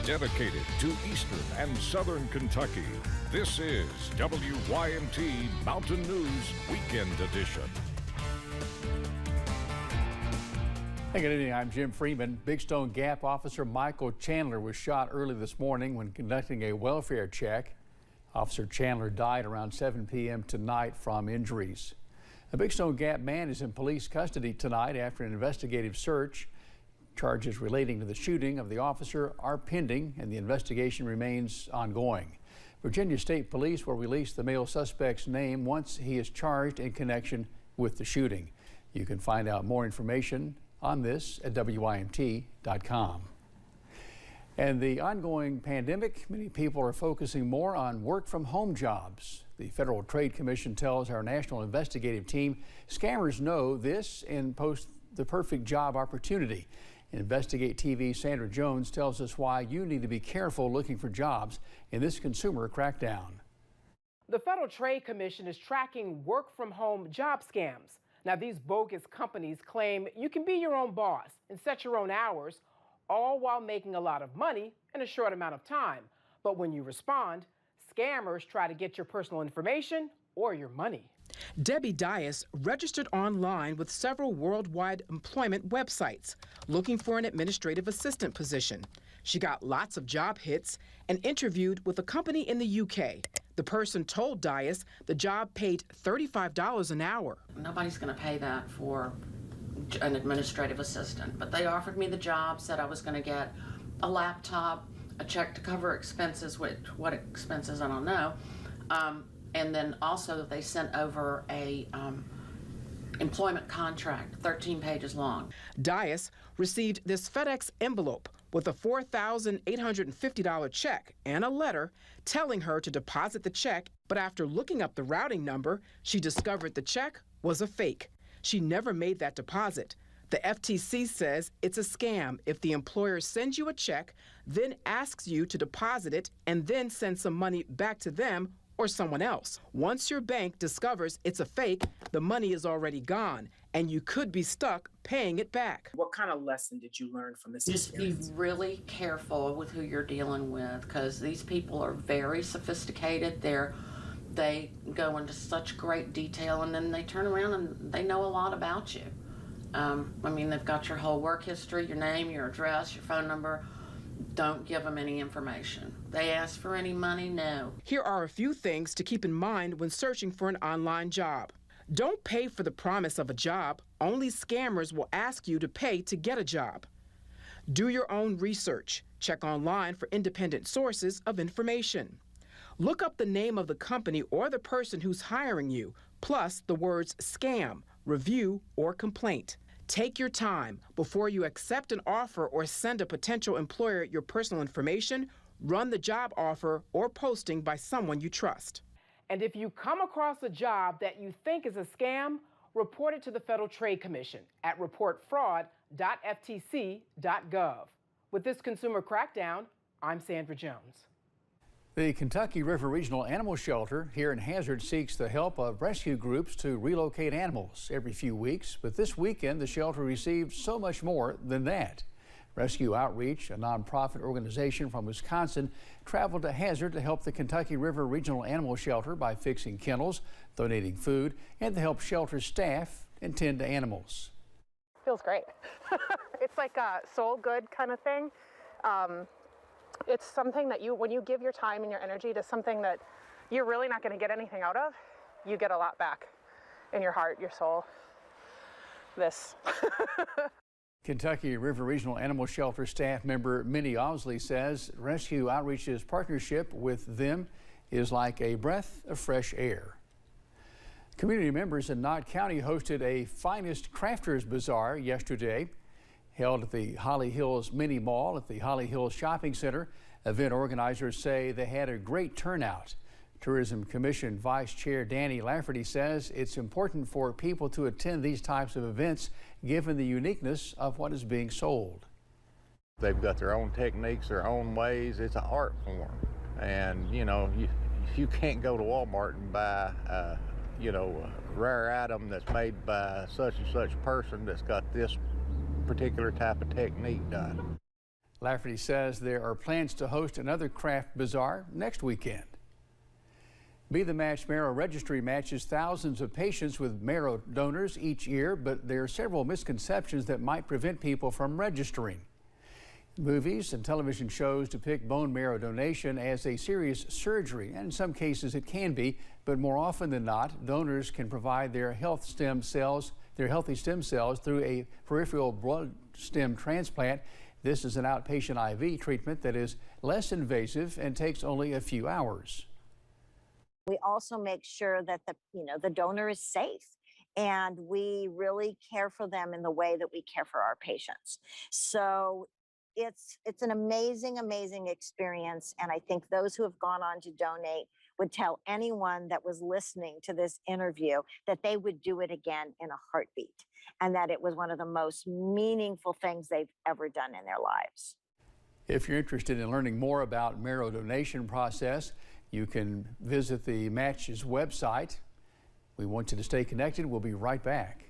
dedicated to Eastern and Southern Kentucky. This is WYMT Mountain News Weekend Edition. Hey, good evening. I'm Jim Freeman. Big Stone Gap officer Michael Chandler was shot early this morning when conducting a welfare check. Officer Chandler died around 7 p.m. tonight from injuries. A Big Stone Gap man is in police custody tonight after an investigative search. Charges relating to the shooting of the officer are pending, and the investigation remains ongoing. Virginia State Police will release the male suspect's name once he is charged in connection with the shooting. You can find out more information on this at WYMT.com. And the ongoing pandemic, many people are focusing more on work-from-home jobs. The Federal Trade Commission tells our national investigative team scammers know this and post the perfect job opportunity. Investigate TV's Sandra Jones tells us why you need to be careful looking for jobs in this consumer crackdown. The Federal Trade Commission is tracking work-from-home job scams. Now, these bogus companies claim you can be your own boss and set your own hours, all while making a lot of money in a short amount of time. But when you respond, scammers try to get your personal information or your money. Debbie Dias registered online with several worldwide employment websites looking for an administrative assistant position. She got lots of job hits and interviewed with a company in the UK. The person told Dias the job paid $35 an hour. Nobody's going to pay that for an administrative assistant, but they offered me the job, said I was going to get a laptop, a check to cover expenses, which what expenses I don't know, and then also they sent over a employment contract, 13 pages long. Dias received this FedEx envelope with a $4,850 check and a letter telling her to deposit the check, but after looking up the routing number, she discovered the check was a fake. She never made that deposit. The FTC says it's a scam if the employer sends you a check, then asks you to deposit it, and then send some money back to them or someone else. Once your bank discovers it's a fake, the money is already gone, and you could be stuck paying it back. What kind of lesson did you learn from this experience? Just be really careful with who you're dealing with, because these people are very sophisticated. They go into such great detail, and then they turn around and they know a lot about you. I mean, they've got your whole work history, your name, your address, your phone number. Don't give them any information. They ask for any money? No. Here are a few things to keep in mind when searching for an online job. Don't pay for the promise of a job. Only scammers will ask you to pay to get a job. Do your own research. Check online for independent sources of information. Look up the name of the company or the person who's hiring you, plus the words scam, review, or complaint. Take your time before you accept an offer or send a potential employer your personal information. Run the job offer or posting by someone you trust. And if you come across a job that you think is a scam, report it to the Federal Trade Commission at reportfraud.ftc.gov. With this consumer crackdown, I'm Sandra Jones. The Kentucky River Regional Animal Shelter here in Hazard seeks the help of rescue groups to relocate animals every few weeks, but this weekend the shelter received so much more than that. Rescue Outreach, a nonprofit organization from Wisconsin, traveled to Hazard to help the Kentucky River Regional Animal Shelter by fixing kennels, donating food, and to help shelter staff and tend to animals. Feels great. It's like a soul good kind of thing. It's something that when you give your time and your energy to something that you're really not going to get anything out of, you get a lot back in your heart, your soul. This. Kentucky River Regional Animal Shelter staff member Minnie Osley says Rescue Outreach's partnership with them is like a breath of fresh air. Community members in Knott County hosted a Finest Crafters Bazaar yesterday. Held at the Holly Hills Mini Mall at the Holly Hills Shopping Center. Event organizers say they had a great turnout. Tourism Commission Vice Chair Danny Lafferty says it's important for people to attend these types of events given the uniqueness of what is being sold. They've got their own techniques, their own ways. It's an art form. And, you know, you can't go to Walmart and buy, a rare item that's made by such and such person that's got this particular type of technique done. Lafferty says there are plans to host another craft bazaar next weekend. Be the Match Marrow Registry matches thousands of patients with marrow donors each year, but there are several misconceptions that might prevent people from registering. Movies and television shows depict bone marrow donation as a serious surgery, and in some cases it can be, but more often than not, donors can provide their healthy stem cells through a peripheral blood stem transplant. This is an outpatient IV treatment that is less invasive and takes only a few hours. We also make sure that the donor is safe, and we really care for them in the way that we care for our patients. So it's an amazing experience, and I think those who have gone on to donate would tell anyone that was listening to this interview that they would do it again in a heartbeat, and that it was one of the most meaningful things they've ever done in their lives. If you're interested in learning more about marrow donation process, you can visit the Match's website. We want you to stay connected. We'll be right back.